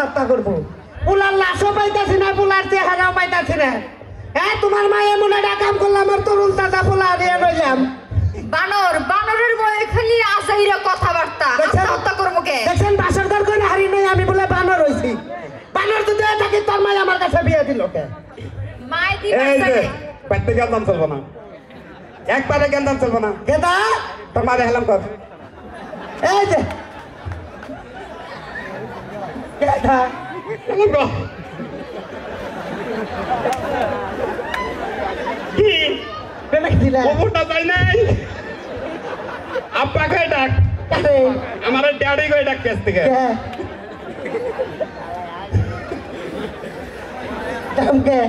হত্যা করবো পোলার লাশও পাইতাছি না পোলার চেহারাও পাইতাছি না হ্যাঁ তোমার মা এমন একটা কাম করলাম আর তরুণ তাজা পোলা দিয়ে রইলাম বানরের বয়ে খালি আসাইরা কথাবার্তা হত্যা করবো কে দেখছেন বাসর ঘর করে হারি নই আমি বলে বানর হইছি বানর যদি থাকি তোর মা আমার কাছে বিয়ে দিল কে মাই দিবে এই যে বাইতে গেন্দাম চলবো না একবারে গেন্দাম চলবো না কেদা তোর মারে হেলাম কর এই যে কেদা হেলাম কর কি পেমেন্ট দিলা ওটা যাই নাই আব্বা কই ডাক কারে আমার ড্যাডি কই ডাক কেস থেকে কে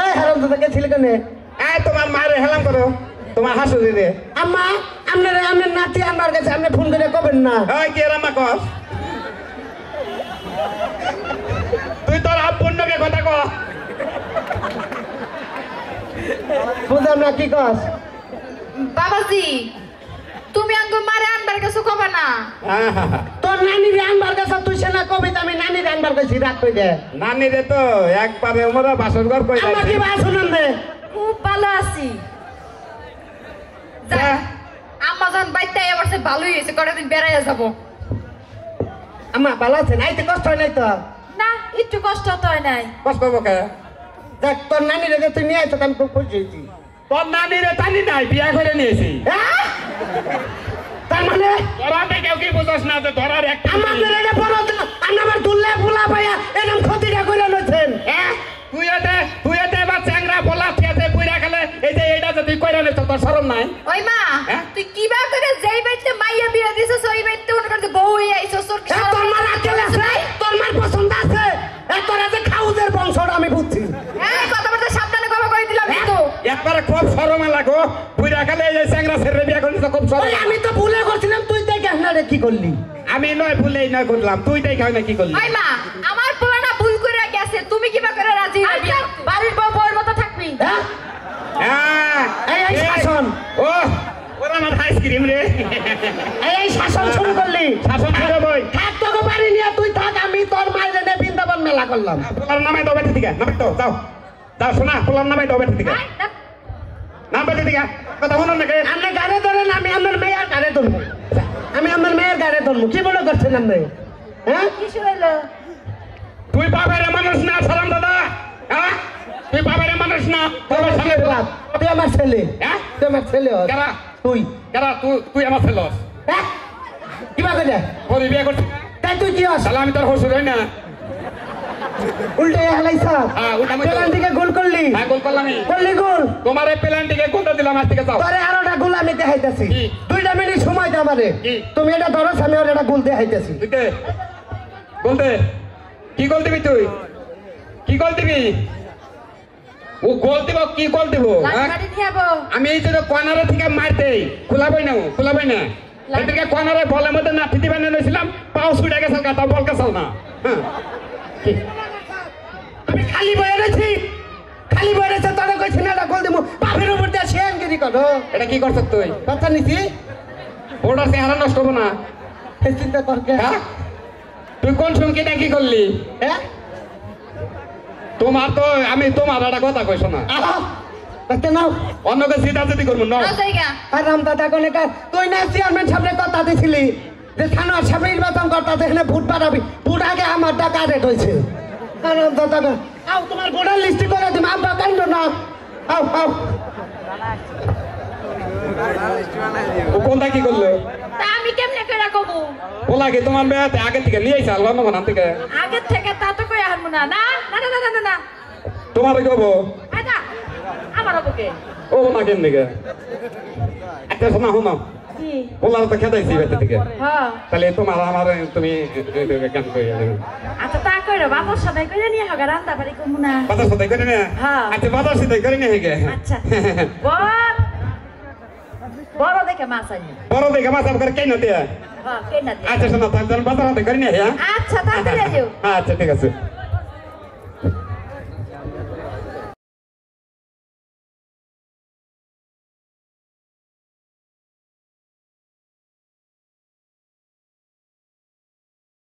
এই হারাম দাদা কে ছিল কেন এই তোমার মারে হেলাম করো তোমার হাসুদি রে আম্মা আপনার নাতি আমার কাছে আপনি ফোন করে কবেন না ওই কে রামা কর তুই তোর আব্বুকে কথা কো বুঝলাম না কি কস বাবাজি তুমি আঙ্গ মারে আনবার কাছে কবা না তোর নানি রে আনবার কাছে তুই সেনা কবিতা আমি নানি রে আনবার কাছে রাত কই দে নানি রে তো একবারে ওমরা বাসর ঘর কই আমার কি বাসুন দে খুব ভালো আছি আমাজন বাইতে এবার সে ভালোই হয়েছে কতদিন বেড়াইয়া যাব আম্মা ভালো আছে নাই তো কষ্ট হয় নাই তো না একটু কষ্ট তো হয় নাই কষ্ট করবো কে দেখ তোর নানি রে তুই নিয়ে আইতো আমি খুব খুশি হয়েছি তোর নানি রে টানি নাই বিয়া করে নিয়েছি তার মানে তোরাতে কেউ কি বুঝছ না যে ধরার একটা আমাদের এটা বড় আমার দুল্লে ফুলা ভাইয়া এরকম ক্ষতিটা করে লইছেন তুই এতে এবার চ্যাংরা বলা খেতে পুইরা খেলে এই যে এইটা যে তুই কইরা নিছ তোর শরম নাই ওই মা তুই কিবা করে যেই বাইতে মাইয়া বিয়া দিছস ওই বাইতে মনে করতে বউ হয়ে আইছস তোর কি তোর মার আকেল আছে তোর মার পছন্দ আছে তোরা যে খাউদের বংশটা আমি বুঝছি হ্যাঁ কথাবার্তা সাবধানে কথা কই দিলাম কিন্তু একবারে খুব শরম লাগো পুইরা খেলে এই যে চ্যাংরা ছেড়ে বিয়া করলি তো খুব শরম আমি তো ভুলে করছিলাম তুই তাই কেন রে কি করলি আমি নয় ভুলেই না করলাম তুই তাই খাই না কি করলি ওই মা আমার পোলাটা ভুল করে গেছে তুমি কিবা করে রাজি বাড়ির বউ বউর মতো থাকবি এই শাসন ও ওরা আমার আইসক্রিম রে এই শাসন শুরু করলি শাসন করে বই থাক তোকে বাড়ি নিয়ে তুই থাক আমি তোর মায়ের এনে বৃন্দাবন মেলা করলাম পোলার নামে দবে থেকে নামে তো যাও যাও শোনা পোলার নামে দবে থেকে নাম বেঁধে দিগা কথা শুনুন নাকি আপনি গাড়ি ধরেন আমি আমার মেয়ের গাড়ি ধরবো আমি আমার মেয়ের গাড়ি ধরবো কি মনে করছেন আপনি হ্যাঁ কিছু হইলো তুই বাবার মানুষ না সালাম দাদা হ্যাঁ তুই বাবার মানুষ না তোর সামনে বাপ তুই আমার ছেলে হ্যাঁ তুই আমার ছেলে হস কারা তুই কারা তুই আমার ছেলে হস হ্যাঁ কিবা করে ওর বিয়ে করছিস তাই তুই কি হস তাহলে আমি তোর হসুর হই না উল্টে হেলাইছ উল্টা আমি পেলান্টিকে গোল করলি হ্যাঁ গোল করলাম করলি গোল তোমার এই পেলান্টিকে গোলটা দিলাম আজ থেকে যাও তোরে আরোটা গোল আমি দেখাইতেছি 2 মিনিট সময় দে আমারে তুমি এটা ধরো আমি ওর এটা গোল দেখাইতেছি তুই দে গোল দে কি গোল দিবি তুই কি গোল দিবি ও গোল দিব কি গোল দিব লাগাড়ি দিয়াবো আমি এই যে কর্নারে থেকে মারতে খোলাবই না এদিকে কর্নারে বলের মধ্যে না ফিতি বানিয়ে নিয়েছিলাম পাও ছুটে গেছে কাটা বল গেছাল না আমি খালি বয়ে রয়েছি তোরে কইছি না এটা গোল দিব বাপের উপর দিয়ে শেয়াঙ্গিরি করো এটা কি করছ তুই কথা নিছি ওটা চেহারা নষ্ট হবো না এই চিন্তা করকে হ্যাঁ তুই কোন সংকেটা কি করলি হ্যাঁ তোমার তো আমি তোমার একটা কথা কইছ না দেখতে নাও অন্যকে সিধা যদি করবো না জায়গা আর রাম দাদা কোনে তুই না চেয়ারম্যান সামনে কথা দিছিলি যে থানার সামনে নির্বাচন করতে এখানে ভোট বাড়াবি ভোট আগে আমার টাকা রেট হয়েছে আর রাম দাদা আও তোমার ভোটার লিস্ট করে দিম আব্বা কাইন্ড না আও ও কোনটা কি করলো তা আমি কেমনে করে কবু ওলাকে তোমার মেয়াতে আগে থেকে নিয়ে আইসা আল্লাহ নগর থেকে আগে থেকে তা তো কই আনমু না না না না না না না তোমার কব আচ্ছা আমার বুকে ও না কেন দিকে একটা শোনা শোনো কি ওলার তো খেদাইছি বেতে থেকে হ্যাঁ তাহলে তোমার আমার তুমি কেন কই আচ্ছা তা কইরো বাবার সাথে কইরা নিয়ে হগা রান্তা বাড়ি কমু না বাজার সাথে করে না হ্যাঁ। আচ্ছা বাজার সাথে করে না হেগে আচ্ছা বড় দেখে মাছ আনি বড় দেখে মাছ করে কেন দিয়া হ্যাঁ কেনা দে আচ্ছা শোনো তাহলে বাজার সাথে করে না হ্যাঁ আচ্ছা তাড়াতাড়ি যাও আচ্ছা ঠিক আছে